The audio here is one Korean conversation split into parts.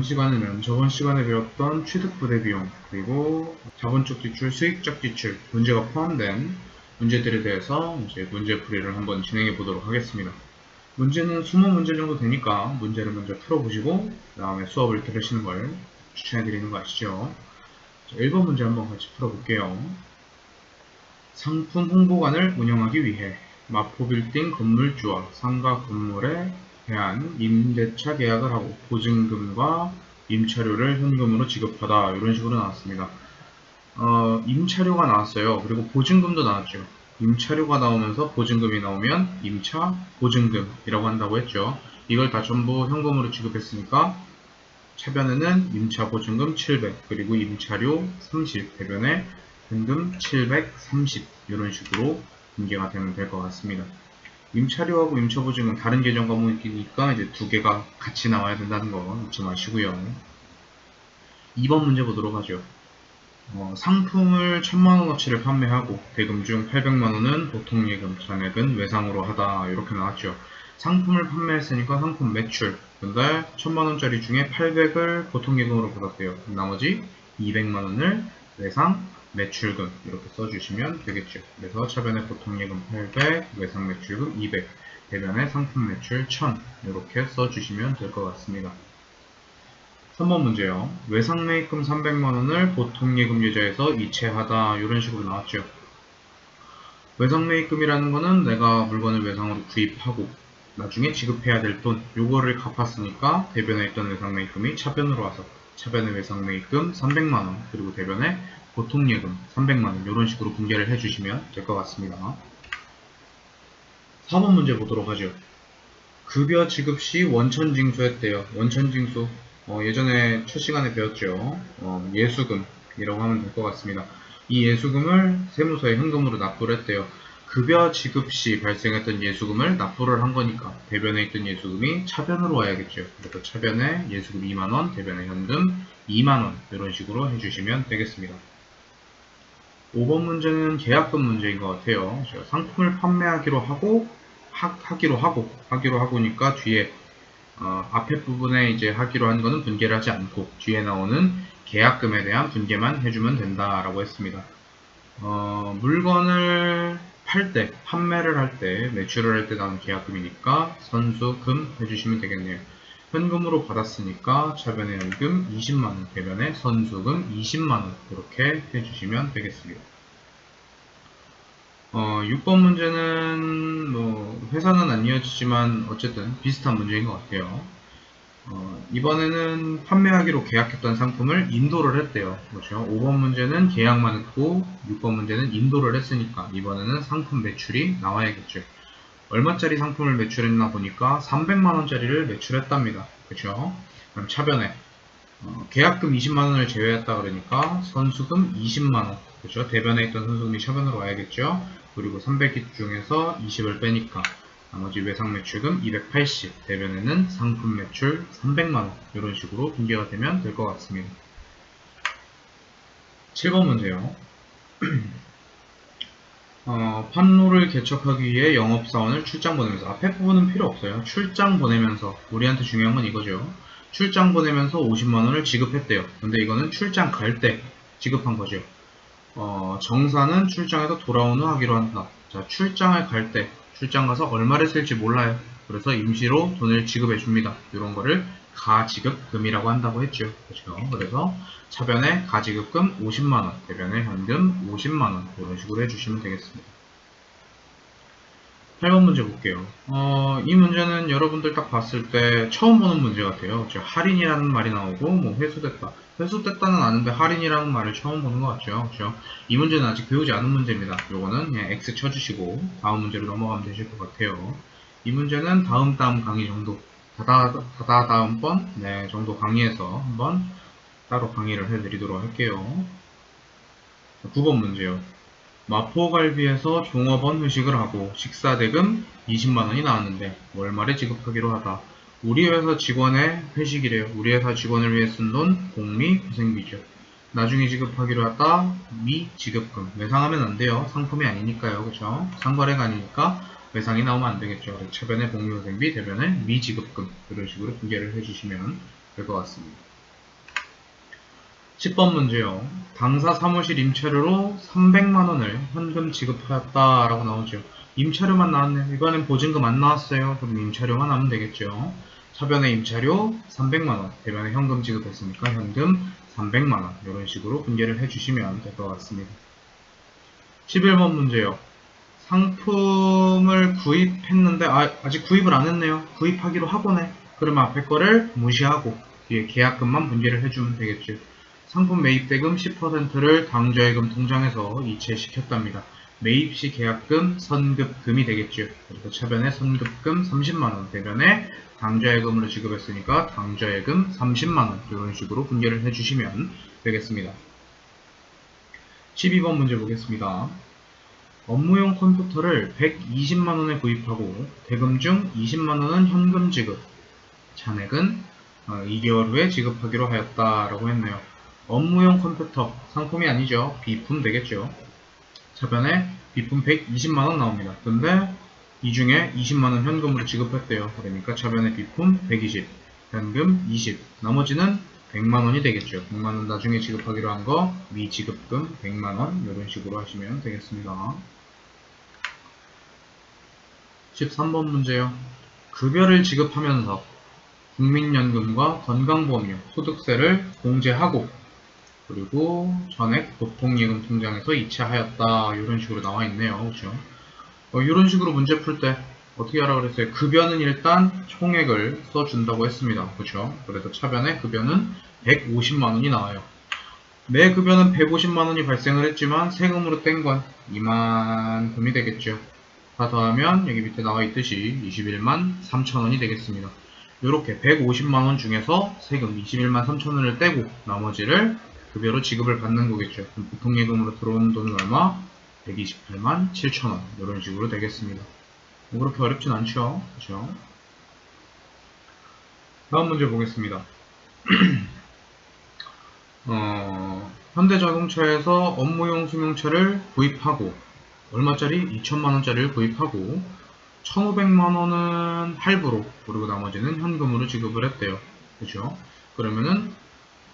이번 시간에는 저번 시간에 배웠던 취득부대 비용, 그리고 자본적 지출, 수익적 지출, 문제가 포함된 문제들에 대해서 이제 문제풀이를 한번 진행해 보도록 하겠습니다. 문제는 20문제 정도 되니까 문제를 먼저 풀어보시고 그 다음에 수업을 들으시는 걸 추천해 드리는 거 아시죠? 자, 1번 문제 한번 같이 풀어볼게요. 상품 홍보관을 운영하기 위해 마포빌딩 건물주와 상가 건물에 대한 임대차 계약을 하고 보증금과 임차료를 현금으로 지급하다, 이런 식으로 나왔습니다. 임차료가 나왔어요. 그리고 보증금도 나왔죠. 임차료가 나오면서 보증금이 나오면 임차 보증금이라고 한다고 했죠. 이걸 다 전부 현금으로 지급했으니까 차변에는 임차 보증금 700, 그리고 임차료 30, 대변에 현금 730, 이런 식으로 분계가 되면 될 것 같습니다. 임차료하고 임차보증은 다른 계정 과목이니까 이제 두 개가 같이 나와야 된다는 거 잊지 마시고요. 2번 문제 보도록 하죠. 상품을 1000만원어치를 판매하고 대금 중 800만원은 보통예금, 잔액은 외상으로 하다, 이렇게 나왔죠. 상품을 판매했으니까 상품 매출, 근데 1000만원짜리 중에 800을 보통예금으로 받았대요. 나머지 200만원을 외상 매출금, 이렇게 써주시면 되겠죠. 그래서 차변에 보통예금 800, 외상 매출금 200, 대변에 상품 매출 1000, 이렇게 써주시면 될 것 같습니다. 3번 문제요. 외상매입금 300만원을 보통예금 계좌에서 이체하다, 이런 식으로 나왔죠. 외상매입금이라는 거는 내가 물건을 외상으로 구입하고 나중에 지급해야 될 돈, 요거를 갚았으니까 대변에 있던 외상매입금이 차변으로 와서 차변에 외상매입금 300만원, 그리고 대변에 보통예금 300만원, 이런 식으로 분계를 해주시면 될 것 같습니다. 4번 문제 보도록 하죠. 급여 지급 시 원천징수했대요. 원천징수, 예전에 첫 시간에 배웠죠. 예수금이라고 하면 될 것 같습니다. 이 예수금을 세무서에 현금으로 납부를 했대요. 급여 지급 시 발생했던 예수금을 납부를 한 거니까 대변에 있던 예수금이 차변으로 와야겠죠. 그래서 차변에 예수금 2만원, 대변에 현금 2만원, 이런 식으로 해주시면 되겠습니다. 5번 문제는 계약금 문제인 것 같아요. 제가 상품을 판매하기로 하고니까 뒤에 앞에 부분에 이제 하기로 한 거는 분계를 하지 않고 뒤에 나오는 계약금에 대한 분계만 해주면 된다라고 했습니다. 물건을 팔 때, 판매를 할 때, 매출을 할 때 나오는 계약금이니까 선수금 해주시면 되겠네요. 현금으로 받았으니까 차변에 현금 20만원, 대변에 선수금 20만원, 이렇게 해주시면 되겠습니다. 6번 문제는 회사는 안 이어지지만 어쨌든 비슷한 문제인 것 같아요. 이번에는 판매하기로 계약했던 상품을 인도를 했대요. 그렇죠? 5번 문제는 계약만 했고 6번 문제는 인도를 했으니까 이번에는 상품 매출이 나와야겠죠. 얼마짜리 상품을 매출했나 보니까 300만원짜리를 매출했답니다. 그렇죠? 그럼 차변에 계약금 20만원을 제외했다 그러니까 선수금 20만원, 그렇죠? 대변에 있던 선수금이 차변으로 와야겠죠. 그리고 300기 중에서 20을 빼니까 나머지 외상 매출금 280, 대변에는 상품 매출 300만원, 이런 식으로 분계가 되면 될 것 같습니다. 7번 문제요. 판로를 개척하기 위해 영업사원을 출장 보내면서, 앞에 부분은 필요 없어요. 출장 보내면서, 우리한테 중요한 건 이거죠. 출장 보내면서 50만원을 지급했대요. 근데 이거는 출장 갈 때 지급한 거죠. 정사는 출장에서 돌아온 후 하기로 한다. 자, 출장을 갈 때, 출장 가서 얼마를 쓸지 몰라요. 그래서 임시로 돈을 지급해 줍니다. 이런 거를 가지급금이라고 한다고 했죠. 그렇죠? 그래서 차변에 가지급금 50만원, 대변에 현금 50만원, 이런 식으로 해주시면 되겠습니다. 8번 문제 볼게요. 이 문제는 여러분들 딱 봤을 때 처음 보는 문제 같아요. 할인이라는 말이 나오고 회수됐다. 회수됐다는 아는데 할인이라는 말을 처음 보는 것 같죠. 그렇죠? 이 문제는 아직 배우지 않은 문제입니다. 요거는 그냥 X 쳐주시고 다음 문제로 넘어가면 되실 것 같아요. 이 문제는 다음 강의 정도, 다음번 정도 강의에서 한번 따로 강의를 해드리도록 할게요. 9번 문제요. 마포갈비에서 종업원 회식을 하고 식사대금 20만원이 나왔는데 월말에 지급하기로 하다. 우리 회사 직원의 회식이래요. 우리 회사 직원을 위해 쓴 돈 복리후생비죠. 나중에 지급하기로 하다. 미지급금. 외상하면 안 돼요. 상품이 아니니까요. 그쵸? 상거래가 아니니까 외상이 나오면 안 되겠죠. 차변에 복리후생비, 대변에 미지급금, 이런 식으로 분계를 해주시면 될 것 같습니다. 10번 문제요. 당사 사무실 임차료로 300만원을 현금 지급하였다라고 나오죠. 임차료만 나왔네요. 이번엔 보증금 안 나왔어요. 그럼 임차료만 하면 되겠죠. 차변에 임차료 300만원, 대변에 현금 지급했으니까 현금 300만원 이런 식으로 분개를 해주시면 될 것 같습니다. 11번 문제요. 상품을 구입했는데 아직 구입을 안 했네요. 구입하기로 하고네. 그러면 앞에 거를 무시하고 뒤에 계약금만 분개를 해주면 되겠죠. 상품 매입대금 10%를 당좌예금 통장에서 이체시켰답니다. 매입시 계약금 선급금이 되겠죠. 그래서 차변에 선급금 30만원, 대변에 당좌예금으로 지급했으니까 당좌예금 30만원 이런 식으로 분개를 해주시면 되겠습니다. 12번 문제 보겠습니다. 업무용 컴퓨터를 120만원에 구입하고 대금 중 20만원은 현금 지급, 잔액은 2개월 후에 지급하기로 하였다라고 했네요. 업무용 컴퓨터, 상품이 아니죠. 비품 되겠죠. 차변에 비품 120만원 나옵니다. 근데 이 중에 20만원 현금으로 지급했대요. 그러니까 차변에 비품 120, 현금 20, 나머지는 100만원이 되겠죠. 100만원 나중에 지급하기로 한 거 미지급금 100만원 이런 식으로 하시면 되겠습니다. 13번 문제요. 급여를 지급하면서 국민연금과 건강보험료, 소득세를 공제하고 그리고 전액 보통예금 통장에서 이체하였다 이런 식으로 나와 있네요. 그렇죠? 이런 식으로 문제 풀 때 어떻게 하라 그랬어요? 급여는 일단 총액을 써준다고 했습니다. 그렇죠? 그래서 차변에 급여는 150만원이 나와요. 내 급여는 150만원이 발생을 했지만 세금으로 뗀 건 이만큼이 되겠죠. 다 더하면 여기 밑에 나와 있듯이 21만 3천원이 되겠습니다. 이렇게 150만원 중에서 세금 21만 3천원을 떼고 나머지를 급여로 지급을 받는 거겠죠. 그럼 보통예금으로 들어오는 돈은 얼마? 128만 7천원 이런 식으로 되겠습니다. 뭐 그렇게 어렵진 않죠. 그렇죠? 다음 문제 보겠습니다. 현대자동차에서 업무용 승용차를 구입하고 얼마짜리? 2천만원짜리를 구입하고 1,500만원은 할부로 그리고 나머지는 현금으로 지급을 했대요. 그죠? 그러면은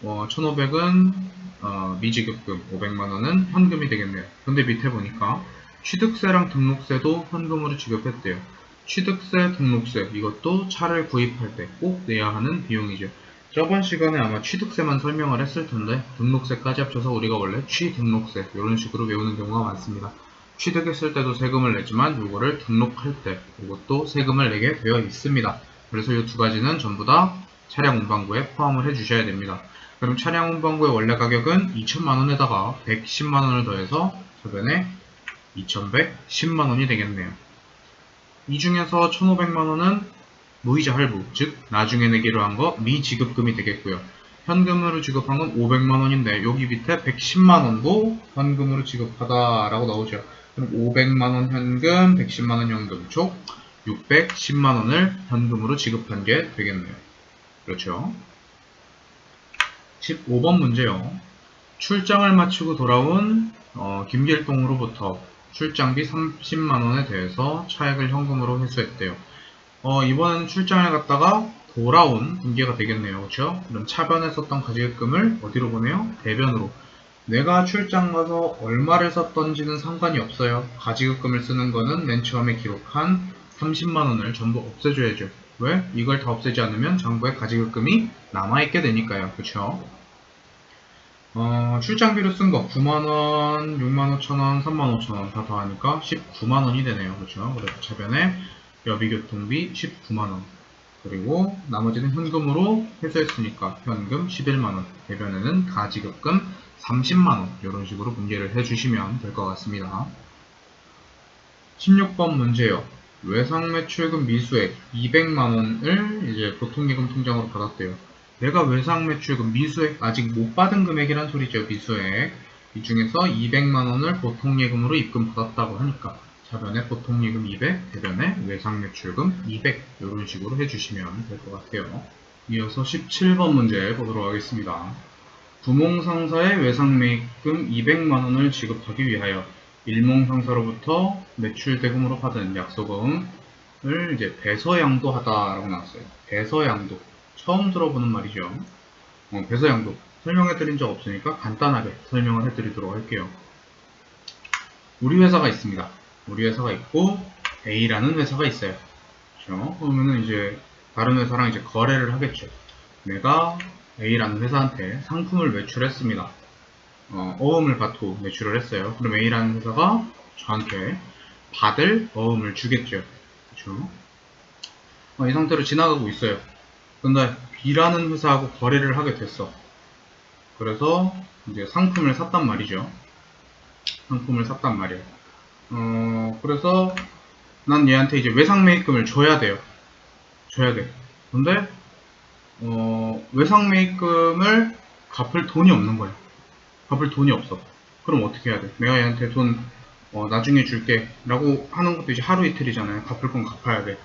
1,500은 미지급금, 500만원은 현금이 되겠네요. 근데 밑에 보니까 취득세랑 등록세도 현금으로 지급했대요. 취득세, 등록세 이것도 차를 구입할 때 꼭 내야 하는 비용이죠. 저번 시간에 아마 취득세만 설명을 했을 텐데 등록세까지 합쳐서 우리가 원래 취등록세 이런 식으로 외우는 경우가 많습니다. 취득했을 때도 세금을 내지만 이거를 등록할 때 이것도 세금을 내게 되어 있습니다. 그래서 이 두 가지는 전부 다 차량 운반부에 포함을 해주셔야 됩니다. 그럼 차량 운반부의 원래 가격은 2천만원에다가 110만원을 더해서 저변에 2110만원이 되겠네요. 이 중에서 1500만원은 무이자 할부, 즉 나중에 내기로 한 거 미지급금이 되겠고요. 현금으로 지급한 건 500만원인데 여기 밑에 110만원도 현금으로 지급하다 라고 나오죠. 그럼 500만원 현금, 110만원 현금 총 610만원을 현금으로 지급한 게 되겠네요. 그렇죠? 15번 문제요. 출장을 마치고 돌아온 김길동으로부터 출장비 30만원에 대해서 차액을 현금으로 회수했대요. 이번 출장을 갔다가 돌아온 분기가 되겠네요. 그렇죠? 그럼 차변에 썼던 가지급금을 어디로 보내요? 대변으로. 내가 출장 가서 얼마를 썼던지는 상관이 없어요. 가지급금을 쓰는 거는 맨 처음에 기록한 30만원을 전부 없애줘야죠. 왜? 이걸 다 없애지 않으면 장부에 가지급금이 남아있게 되니까요. 그렇죠? 출장비로 쓴 거 9만원, 6만 5천원, 3만 5천원 다 더하니까 19만원이 되네요. 그렇죠? 그래서 차변에 여비교통비 19만원 그리고 나머지는 현금으로 회수했으니까 현금 11만원 대변에는 가지급금 30만원 이런 식으로 분개를 해주시면 될 것 같습니다. 16번 문제요. 외상매출금 미수액 200만원을 이제 보통예금 통장으로 받았대요. 내가 외상매출금 미수액 아직 못 받은 금액이란 소리죠. 미수액. 이 중에서 200만원을 보통예금으로 입금받았다고 하니까 차변에 보통예금 200, 대변에 외상매출금 200 이런 식으로 해주시면 될 것 같아요. 이어서 17번 문제 보도록 하겠습니다. 구몽상사의 외상매입금 200만원을 지급하기 위하여 일몽상사로부터 매출대금으로 받은 약소금을 이제 배서양도하다라고 나왔어요. 배서양도 처음 들어보는 말이죠. 배서양도 설명해 드린 적 없으니까 간단하게 설명을 해 드리도록 할게요. 우리 회사가 있습니다. 우리 회사가 있고 A라는 회사가 있어요. 그렇죠? 그러면은 이제 다른 회사랑 이제 거래를 하겠죠. 내가 A라는 회사한테 상품을 매출했습니다. 어음을 받고 매출을 했어요. 그럼 A라는 회사가 저한테 받을 어음을 주겠죠. 그렇죠? 이 상태로 지나가고 있어요. 근데 B라는 회사하고 거래를 하게 됐어. 그래서 이제 상품을 샀단 말이죠. 상품을 샀단 말이에요. 그래서 난 얘한테 이제 외상매입금을 줘야 돼요. 줘야 돼. 근데 외상매입금을 갚을 돈이 없는 거야. 갚을 돈이 없어. 그럼 어떻게 해야 돼? 내가 얘한테 돈 나중에 줄게 라고 하는 것도 이제 하루 이틀이잖아요. 갚을 건 갚아야 돼.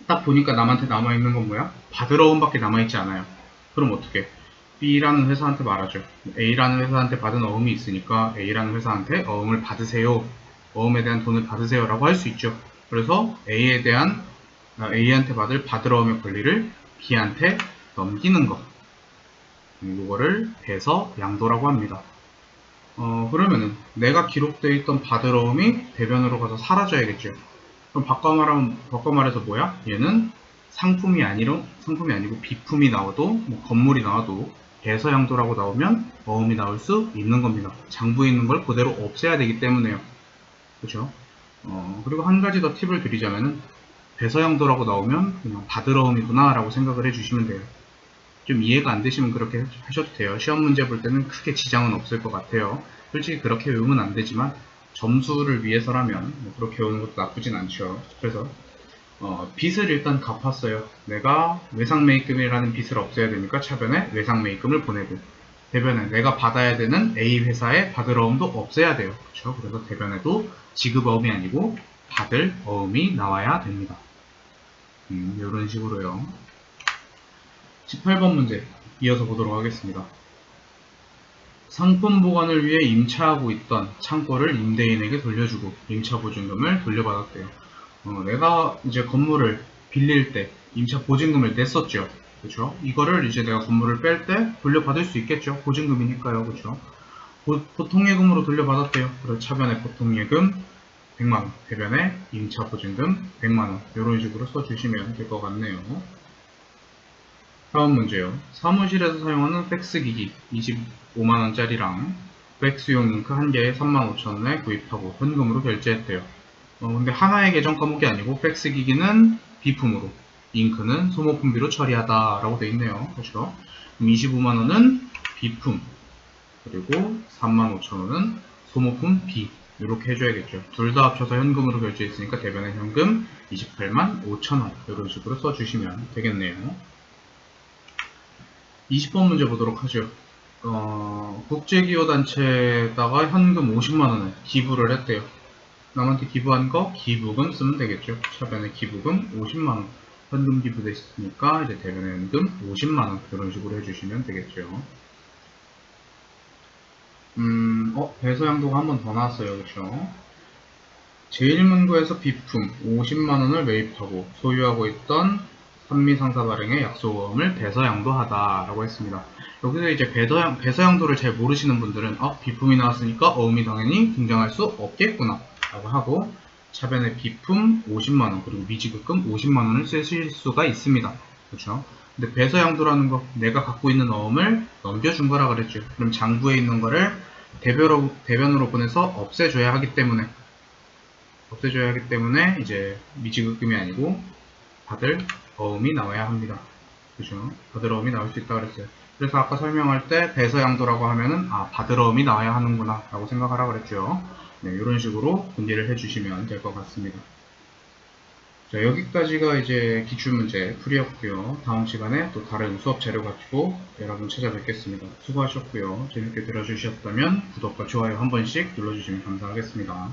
딱 보니까 남한테 남아있는 건 뭐야? 받을 어음밖에 남아있지 않아요. 그럼 어떻게? B라는 회사한테 말하죠. A라는 회사한테 받은 어음이 있으니까 A라는 회사한테 어음을 받으세요. 어음에 대한 돈을 받으세요 라고 할 수 있죠. 그래서 A한테 받을 어음의 권리를 B한테 넘기는 거. 이거를 배서 양도라고 합니다. 그러면은 내가 기록되어 있던 받을 어음이 대변으로 가서 사라져야겠죠. 그럼 바꿔 말해서 뭐야? 얘는 상품이 아니고 비품이 나와도 뭐 건물이 나와도 배서양도라고 나오면 어음이 나올 수 있는 겁니다. 장부에 있는 걸 그대로 없애야 되기 때문에요. 그렇죠? 그리고 한 가지 더 팁을 드리자면은 배서양도라고 나오면 그냥 받을 어음이구나 라고 생각을 해주시면 돼요. 좀 이해가 안 되시면 그렇게 하셔도 돼요. 시험 문제 볼 때는 크게 지장은 없을 것 같아요. 솔직히 그렇게 외우면 안 되지만 점수를 위해서라면 그렇게 외우는 것도 나쁘진 않죠. 그래서 빚을 일단 갚았어요. 내가 외상매입금이라는 빚을 없애야 되니까 차변에 외상매입금을 보내고, 대변에 내가 받아야 되는 A 회사에 받을 어음도 없애야 돼요. 그렇죠? 그래서 대변에도 지급 어음이 아니고 받을 어음이 나와야 됩니다. 이런 식으로요. 18번 문제 이어서 보도록 하겠습니다. 상품 보관을 위해 임차하고 있던 창고를 임대인에게 돌려주고 임차 보증금을 돌려받았대요. 내가 이제 건물을 빌릴 때 임차 보증금을 냈었죠. 그렇죠? 이거를 이제 내가 건물을 뺄 때 돌려받을 수 있겠죠. 보증금이니까요. 그렇죠? 보통예금으로 돌려받았대요. 그래서 차변에 보통예금 100만원, 대변에 임차 보증금 100만원 이런 식으로 써주시면 될 것 같네요. 다음 문제요. 사무실에서 사용하는 팩스기기 25만원짜리랑 팩스용 잉크 한 개에 35,000원에 구입하고 현금으로 결제했대요. 근데 하나의 계정 과목이 아니고 팩스기기는 비품으로, 잉크는 소모품비로 처리하다 라고 되어 있네요. 그렇죠? 그럼 25만원은 비품, 그리고 35,000원은 소모품 비, 이렇게 해줘야겠죠. 둘 다 합쳐서 현금으로 결제했으니까 대변에 현금 28만 5천원 이런 식으로 써주시면 되겠네요. 20번 문제 보도록 하죠. 국제기여단체에다가 현금 50만원을 기부를 했대요. 남한테 기부한 거 기부금 쓰면 되겠죠. 차변에 기부금 50만원, 현금 기부됐으니까 이제 대변에 현금 50만원 이런 식으로 해주시면 되겠죠. 배서양도가 한 번 더 나왔어요. 그렇죠? 제1문구에서 비품 50만원을 매입하고 소유하고 있던 산미상사 발행의 약속어음을 배서양도하다 라고 했습니다. 여기서 이제 배서양도를 잘 모르시는 분들은 비품이 나왔으니까 어음이 당연히 등장할 수 없겠구나 라고 하고 차변에 비품 50만원 그리고 미지급금 50만원을 쓰실 수가 있습니다. 그렇죠? 근데 배서양도라는 거 내가 갖고 있는 어음을 넘겨준 거라 그랬죠. 그럼 장부에 있는 거를 대변으로 보내서 없애줘야 하기 때문에 이제 미지급금이 아니고 받을 어음이 나와야 합니다. 그죠? 받을 어음이 나올 수 있다 그랬어요. 그래서 아까 설명할 때 배서양도라고 하면은 받을 어음이 나와야 하는구나 라고 생각하라 그랬죠. 네, 이런 식으로 분리를 해주시면 될 것 같습니다. 자, 여기까지가 이제 기출문제 풀이였고요. 다음 시간에 또 다른 수업 자료 가지고 여러분 찾아뵙겠습니다. 수고하셨고요. 재밌게 들어주셨다면 구독과 좋아요 한 번씩 눌러주시면 감사하겠습니다.